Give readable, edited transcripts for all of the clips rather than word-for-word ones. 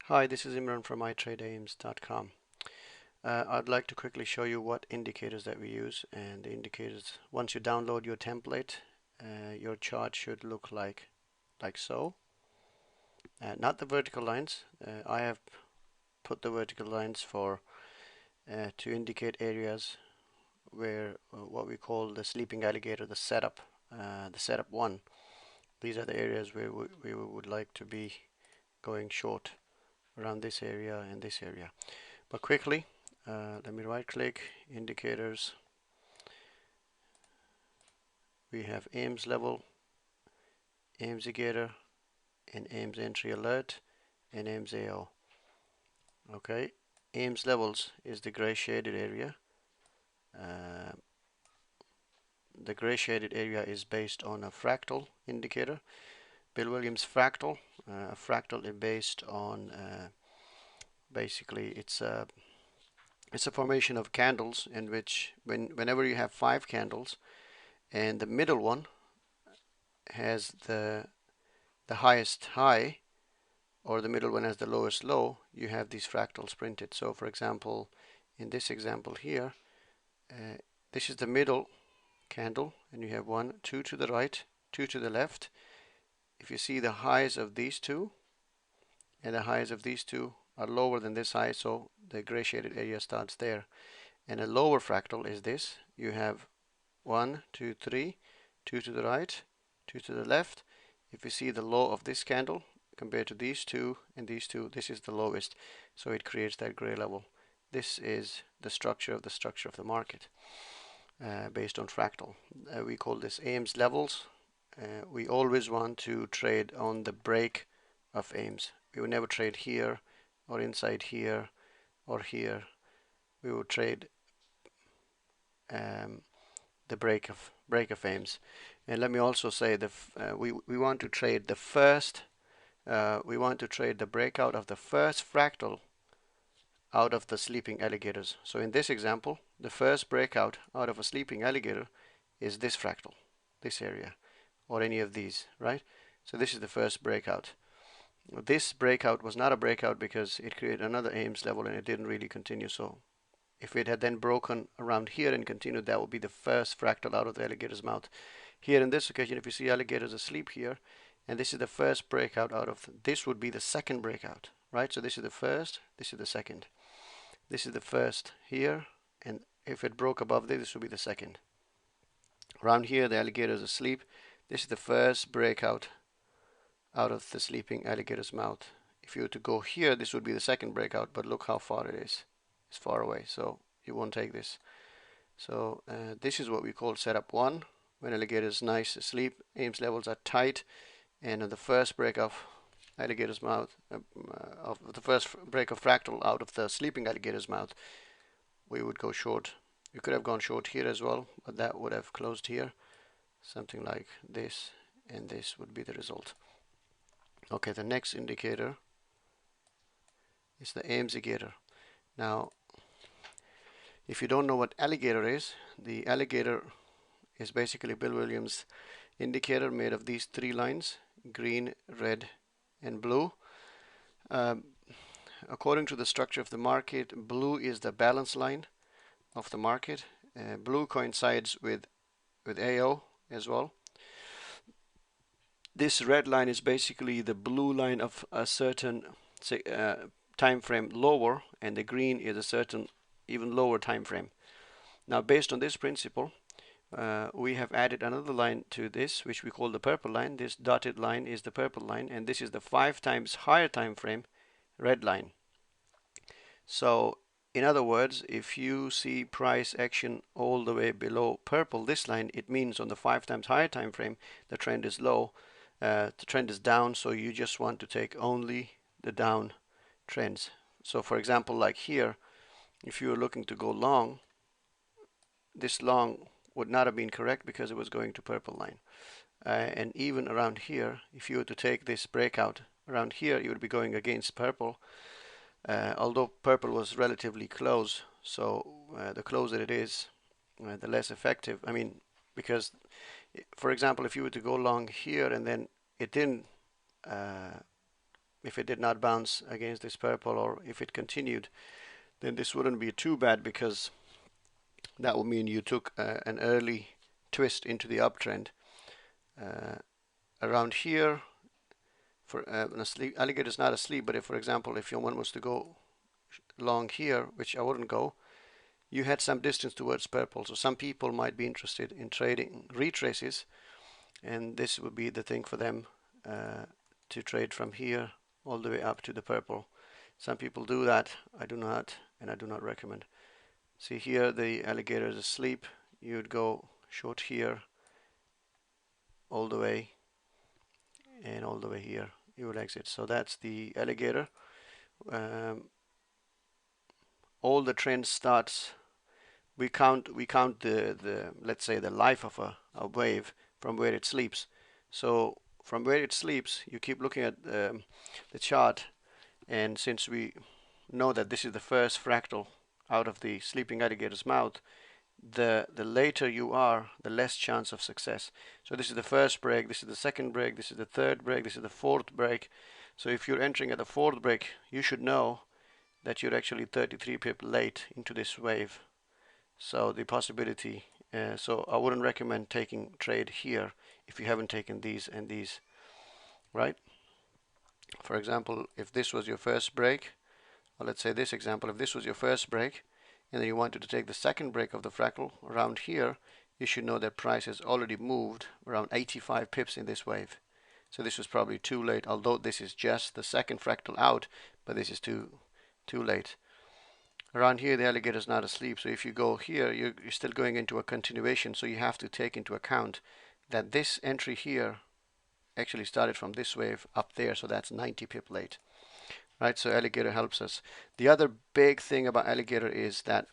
Hi, this is Imran from iTradeAIMS.com. I'd like to quickly show you what indicators that we use, and the indicators, once you download your template, your chart should look like so. Not the vertical lines. I have put the vertical lines for to indicate areas where what we call the sleeping alligator, the setup 1. These are the areas where we would like to be going short, around this area and this area. But quickly, let me right click, indicators. We have AIMS level, AIMS indicator, and AIMS entry alert, and AIMS AO. Okay, AIMS levels is the gray shaded area. The gray shaded area is based on a fractal indicator, Bill Williams fractal. A fractal is based on basically it's a formation of candles in which whenever you have 5 candles and the middle one has the highest high, or the middle one has the lowest low, you have these fractals printed. So for example, in this example here, this is the middle candle, and you have 1, 2 to the right, 2 to the left. If you see, the highs of these two and the highs of these two are lower than this high, so the gray shaded area starts there. And a lower fractal is this. You have 1, 2, 3, 2 to the right, 2 to the left. If you see the low of this candle compared to these two and these two, this is the lowest, so it creates that gray level. This is the structure of the market based on fractal. We call this AIMS levels. We always want to trade on the break of AIMS. We would never trade here or inside here or here. We would trade the break of AIMS. And let me also say that we want to trade the first. We want to trade the breakout of the first fractal out of the sleeping alligators. So in this example, the first breakout out of a sleeping alligator is this fractal, this area, or any of these, right? So this is the first breakout. This breakout was not a breakout because it created another AIMS level and it didn't really continue. So if it had then broken around here and continued, that would be the first fractal out of the alligator's mouth. Here in this occasion, if you see alligators asleep here, and this is the first breakout out of, this would be the second breakout, right? So this is the first, this is the second. This is the first here, and if it broke above this would be the second. Around here, the alligator is asleep. This is the first breakout out of the sleeping alligator's mouth. If you were to go here, this would be the second breakout, but look how far it is. It's far away, so you won't take this. So this is what we call setup 1. When alligator is nice asleep, AIMS levels are tight, and on the first break of alligator's mouth, of the first break of fractal out of the sleeping alligator's mouth, we would go short. You could have gone short here as well, but that would have closed here. Something like this, and this would be the result. Okay, the next indicator is the AIMS indicator. Now, if you don't know what alligator is, the alligator is basically Bill Williams indicator made of these 3 lines: green, red, and blue. According to the structure of the market, blue is the balance line of the market. Blue coincides with AO as well. This red line is basically the blue line of a certain time frame lower, and the green is a certain even lower time frame. Now, based on this principle, we have added another line to this, which we call the purple line. This dotted line is the purple line, and this is the 5 times higher time frame red line. So in other words, if you see price action all the way below purple, this line, it means on the 5 times higher time frame the trend is low, the trend is down, so you just want to take only the down trends. So for example, like here, if you were looking to go long, this long would not have been correct because it was going to purple line. And even around here, if you were to take this breakout around here, you would be going against purple. Although purple was relatively close, so the closer it is, the less effective. I mean, because, for example, if you were to go long here and then it didn't if it did not bounce against this purple, or if it continued, then this wouldn't be too bad, because that would mean you took an early twist into the uptrend. Around here, for an alligator is not asleep, but if, for example, if your one was to go long here, which I wouldn't go, you had some distance towards purple. So some people might be interested in trading retraces, and this would be the thing for them, to trade from here all the way up to the purple. Some people do that. I do not, and I do not recommend. See here, the alligator is asleep. You would go short here all the way, and all the way here you would exit. So that's the alligator. All the trends starts, we count the let's say the life of a wave from where it sleeps. So from where it sleeps, you keep looking at the chart, and since we know that this is the first fractal out of the sleeping alligator's mouth, the later you are, the less chance of success. So this is the first break, this is the second break, this is the third break, this is the fourth break. So if you're entering at the fourth break, you should know that you're actually 33 pip late into this wave. So the possibility, so I wouldn't recommend taking trade here if you haven't taken these and these, right? For example, if this was your first break, or let's say this example, if this was your first break, and then you wanted to take the second break of the fractal around here, you should know that price has already moved around 85 pips in this wave. So this was probably too late, although this is just the second fractal out, but this is too late. Around here, the alligator is not asleep, so if you go here, you're still going into a continuation, so you have to take into account that this entry here actually started from this wave up there, so that's 90 pip late. Right, so alligator helps us. The other big thing about alligator is that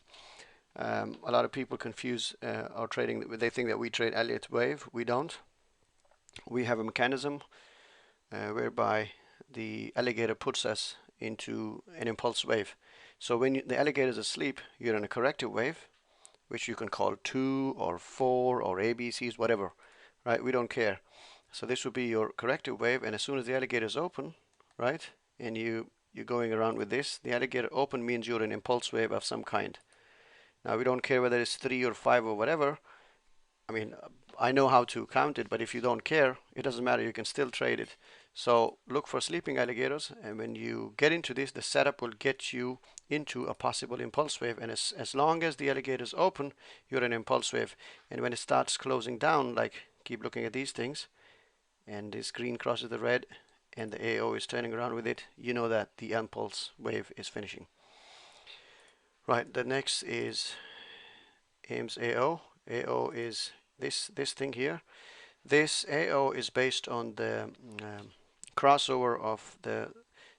a lot of people confuse our trading. They think that we trade Elliott wave. We don't. We have a mechanism whereby the alligator puts us into an impulse wave. So when the alligator is asleep, you're in a corrective wave, which you can call 2 or 4 or ABCs, whatever. Right, we don't care. So this would be your corrective wave, and as soon as the alligator is open, right, and you're going around with this, the alligator open means you're an impulse wave of some kind. Now we don't care whether it's 3 or 5 or whatever. I mean, I know how to count it, but if you don't care, it doesn't matter, you can still trade it. So look for sleeping alligators, and when you get into this, the setup will get you into a possible impulse wave, and as long as the alligator is open, you're an impulse wave. And when it starts closing down, like keep looking at these things, and this green crosses the red, and the AO is turning around with it, you know that the impulse wave is finishing. Right, the next is Ames AO. AO is this thing here. This AO is based on the crossover of the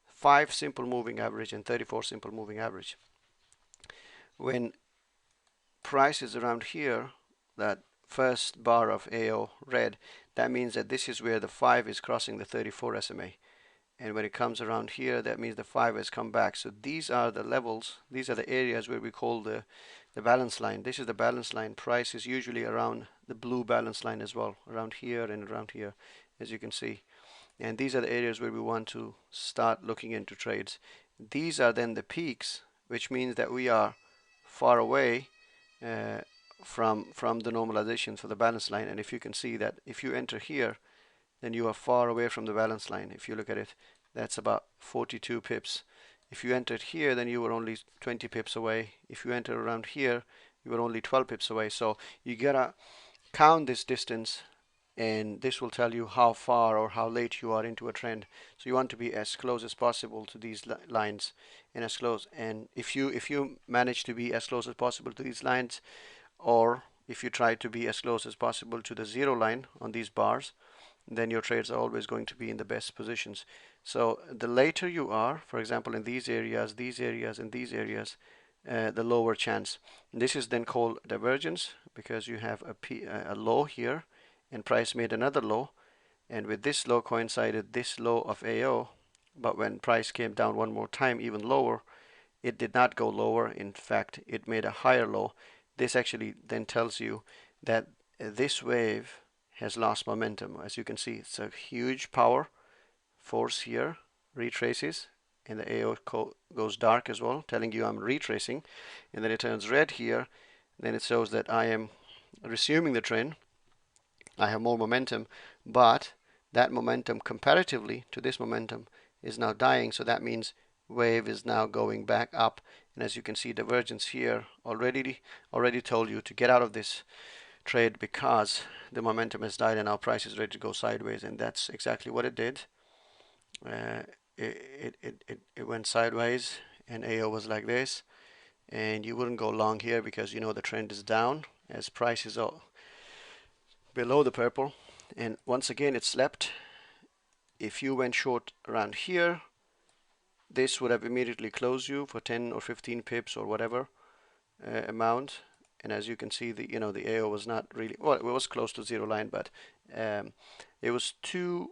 5 simple moving average and 34 simple moving average. When price is around here, that first bar of AO red, that means that this is where the 5 is crossing the 34 SMA. And when it comes around here, that means the 5 has come back. So these are the levels, these are the areas where we call the balance line. This is the balance line. Price is usually around the blue balance line as well, around here and around here, as you can see. And these are the areas where we want to start looking into trades. These are then the peaks, which means that we are far away from the normalization for the balance line. And if you can see that if you enter here, then you are far away from the balance line. If you look at it, that's about 42 pips. If you entered here, then you were only 20 pips away. If you enter around here, you were only 12 pips away. So you gotta count this distance, and this will tell you how far or how late you are into a trend. So you want to be as close as possible to these lines, and as close. And if you manage to be as close as possible to these lines, or if you try to be as close as possible to the 0 line on these bars, then your trades are always going to be in the best positions. So the later you are, for example, in these areas, and these areas, the lower chance. This is then called divergence, because you have a low here, and price made another low, and with this low coincided this low of AO, but when price came down one more time, even lower, it did not go lower. In fact, it made a higher low. This actually then tells you that this wave has lost momentum. As you can see, it's a huge power force here, retraces, and the AO goes dark as well, telling you I'm retracing, and then it turns red here, then it shows that I am resuming the trend. I have more momentum, but that momentum comparatively to this momentum is now dying, so that means wave is now going back up. And as you can see, divergence here already told you to get out of this trade because the momentum has died and our price is ready to go sideways, and that's exactly what it did. It went sideways, and AO was like this, and you wouldn't go long here because you know the trend is down as price is below the purple, and once again it slept. If you went short around here, this would have immediately closed you for 10 or 15 pips or whatever amount. And as you can see, the AO was not really, well, it was close to zero line, but it was too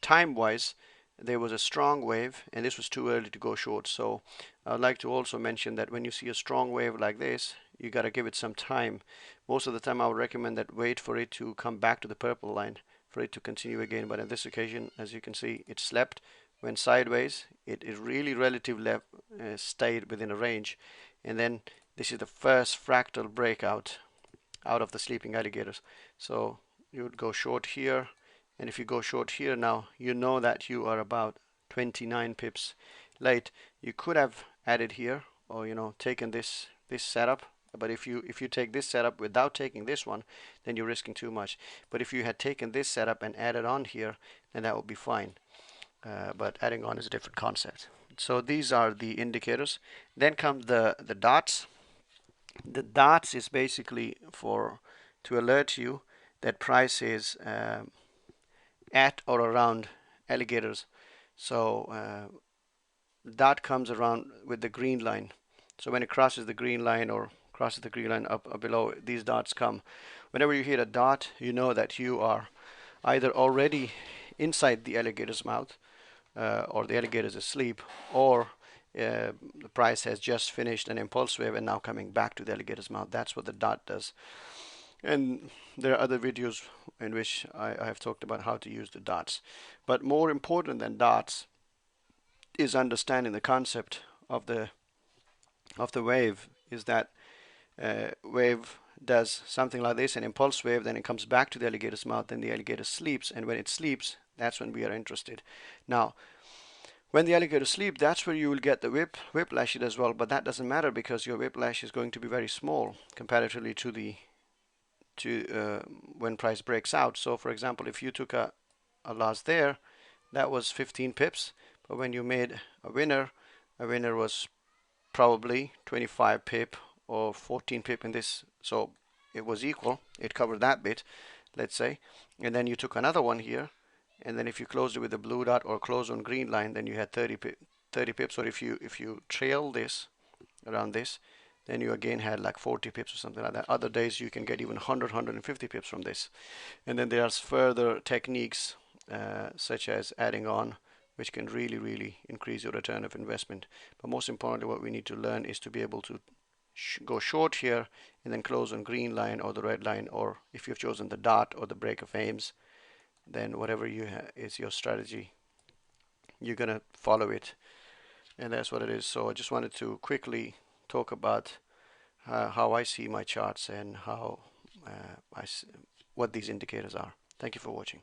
time-wise, there was a strong wave, and this was too early to go short. So I'd like to also mention that when you see a strong wave like this, you got to give it some time. Most of the time I would recommend that wait for it to come back to the purple line for it to continue again, but on this occasion, as you can see, it slept, went sideways. It really relatively stayed within a range, and then this is the first fractal breakout out of the sleeping alligators. So you would go short here, and if you go short here now, you know that you are about 29 pips late. You could have added here, or taken this setup, but if you take this setup without taking this one, then you're risking too much. But if you had taken this setup and added on here, then that would be fine. But adding on is a different concept. So these are the indicators. Then come the dots. The dots is basically to alert you that price is at or around alligators. So dot comes around with the green line. So when it crosses the green line or crosses the green line up or below, these dots come. Whenever you hit a dot, you know that you are either already inside the alligator's mouth, or the alligator is asleep, or the price has just finished an impulse wave and now coming back to the alligator's mouth. That's what the dot does. And there are other videos in which I have talked about how to use the dots. But more important than dots is understanding the concept of the wave. Is that wave does something like this, an impulse wave, then it comes back to the alligator's mouth, then the alligator sleeps, and when it sleeps, that's when we are interested. Now, when the alligator sleeps, that's where you will get the whiplash as well, but that doesn't matter because your whiplash is going to be very small comparatively to when price breaks out. So for example, if you took a loss there, that was 15 pips, but when you made a winner was probably 25 pip or 14 pip in this, so it was equal, it covered that bit, let's say, and then you took another one here, and then if you closed it with a blue dot or close on green line, then you had 30 pips, or if you trail this around this, then you again had like 40 pips or something like that. Other days you can get even 150 pips from this. And then there's further techniques such as adding on, which can really increase your return of investment. But most importantly, what we need to learn is to be able to go short here and then close on green line or the red line, or if you've chosen the dot or the break of aims, then whatever is your strategy, you're gonna follow it, and that's what it is. So I just wanted to quickly talk about how I see my charts and how what these indicators are. Thank you for watching.